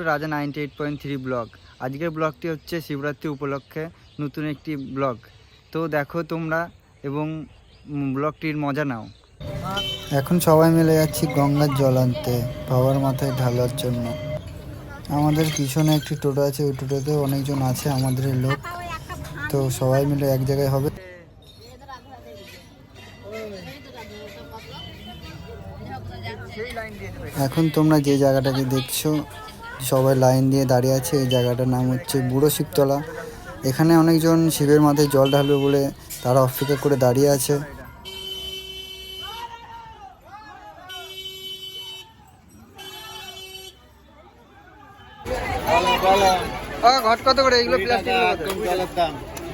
রাজা 98.3 ব্লগ। আজকের ব্লগটি হচ্ছে শিবরাত্রি উপলক্ষে নতুন একটি ব্লগ। তো দেখো তোমরা এবং ব্লগটির মজা নাও। এখন সবাই মিলে যাচ্ছি গঙ্গার জল আনতে বাবার মাথায় ঢালার জন্য। আমাদের পিছনে একটি টোটো আছে, ওই টোটোতে অনেকজন আছে আমাদের লোক। তো সবাই মিলে এক জায়গায় হবে। এখন তোমরা যে জায়গাটাকে দেখছো সবাই লাইন দিয়ে দাঁড়িয়ে আছে, এই জায়গাটার নাম হচ্ছে বুড়ো শিবতলা। এখানে অনেকজন শিবের মাথায় জল ঢালবে বলে তারা অপেক্ষা করে দাঁড়িয়ে আছে। ঘট কত করে এগুলো? প্লাস্টিক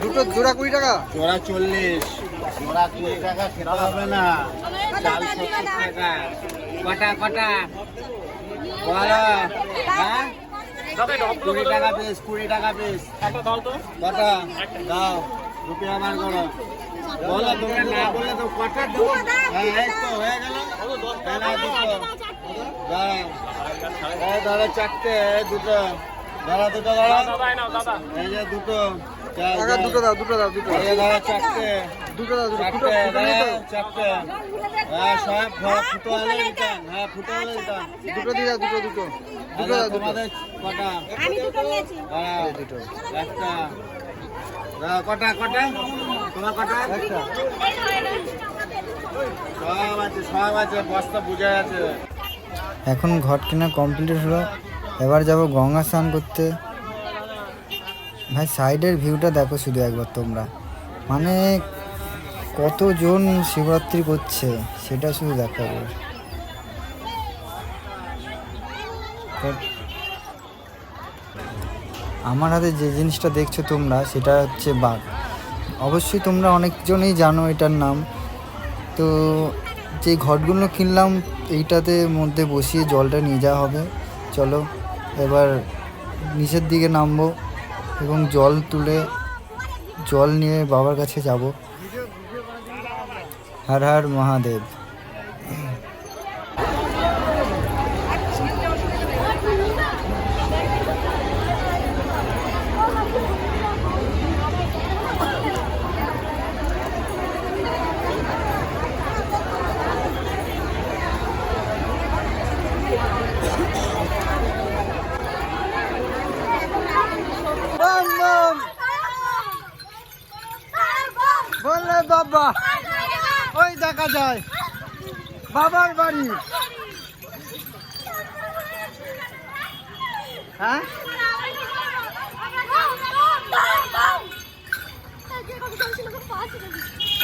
দুটো জোড়া 20 টাকা, জোড়া 40, জোড়া 20 টাকা খেতে হবে না, চাল 70 টাকা। কটা কটা বলো? হ্যাঁ 20 টাকা পিস, 20 টাকা পিস। কটা দাও, রুপিয়া বার করো। বলো, তোমরা না বললে তো কটা দেবো। হ্যাঁ এই তো হয়ে গেল। দাঁড়া চারটে, দুটো দাঁড়া, দুটো দাঁড়া, এই যে দুটো দুটো দাও, দুটো দাও, দুটো দাঁড়া, চারটে, দুটো দাও, চারটে দাঁড়া, চারটে। হ্যাঁ সব ফুটো হলে দিতাম, হ্যাঁ ফুটো হলে দিতাম। দুটো দিয়ে দাও, দুটো দুটো দুটো দাও। তোমাদের কটা? দুটো একটা। কটা কটা তোমার কটা? একটা। সব আছে, সব আছে, বস্তা বুঝে আছে। এখন ঘট কেনা কমপ্লিট হলো, এবার যাব গঙ্গা স্নান করতে। ভাই সাইডের ভিউটা দেখো শুধু একবার তোমরা, মানে কতজন শিবরাত্রি করছে সেটা শুধু দেখো একবার। আমার হাতে যে জিনিসটা দেখছো তোমরা সেটা হচ্ছে বাঘ। অবশ্যই তোমরা অনেকজনই জানো এটার নাম। তো যে ঘটগুলো কিনলাম এইটাতে মধ্যে বসিয়ে জলটা নিয়ে যাওয়া হবে। চলো এবার নিচের দিকে নামবো এবং জল তুলে জল নিয়ে বাবার কাছে যাব। হর হর মহাদেব। বললে বাবা ওই দেখা যায় বাবার বাড়ি। হ্যাঁ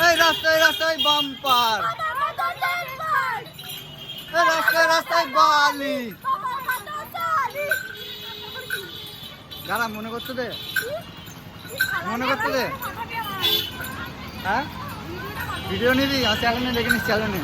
এই রাস্তায় রাস্তায় বাম্পার, এই রাস্তায় রাস্তায় বালি। দাঁড়া মনে করতে দে, মনে করতে দে। হ্যাঁ ভিডিও নিবি? চ্যানেলে দেখে নিস, চ্যানেলে।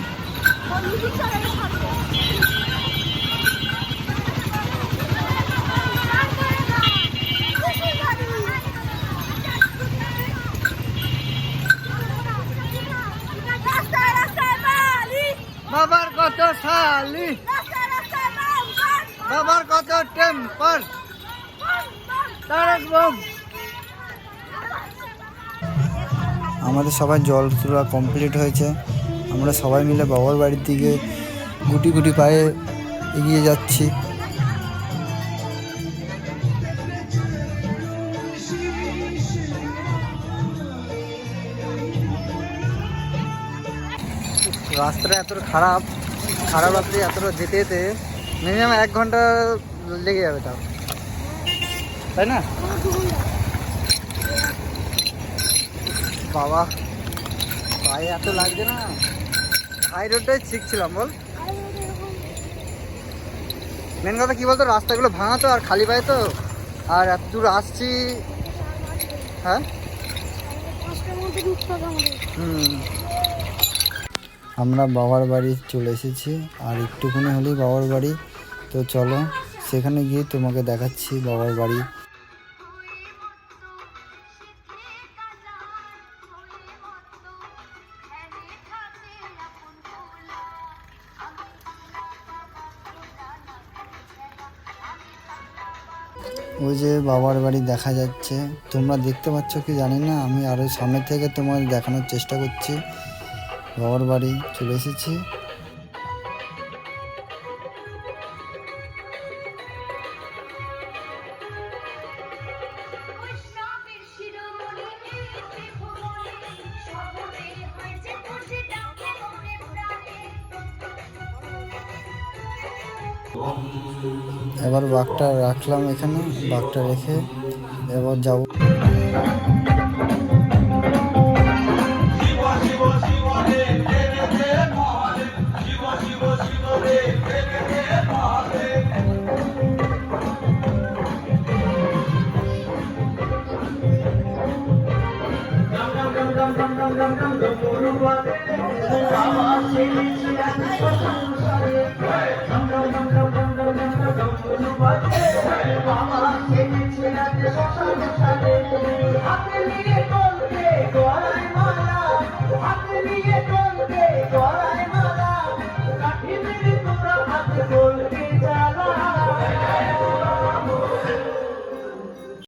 বাবার কত শালি, বাবার কত টেম্পার। আমাদের সবাই জল তোলা কমপ্লিট হয়েছে। আমরা সবাই মিলে বাবার বাড়ির দিকে গুটি গুটি পায়ে এগিয়ে যাচ্ছি। রাস্তাটা এত খারাপ, খারাপ রাস্তায় এতটা যেতে যেতে মিনিমাম 1 ঘন্টা লেগে যাবে, তাও তাই না? বাবা পায়ে এত লাগছে না। হাই রোডটাই ঠিক ছিলাম বল। মেন কথা কি বলতো, রাস্তাগুলো ভাঙা তো আর খালি পায়ে তো, আর এত দূর আসছি। হ্যাঁ আমরা বাবার বাড়ি চলে এসেছি, আর একটুখানি হলেই বাবার বাড়ি। তো চলো সেখানে গিয়ে তোমাকে দেখাচ্ছি বাবার বাড়ি। ওই যে বাবার বাড়ি দেখা যাচ্ছে, তোমরা দেখতে পাচ্ছ কি জানি না, আমি আরও সামনে থেকে তোমাদের দেখানোর চেষ্টা করছি। বাবার বাড়ি চলে এসেছি। এবার বাঘটা রাখলাম এখানে, বাঘটা রেখে এবার যাব। Baba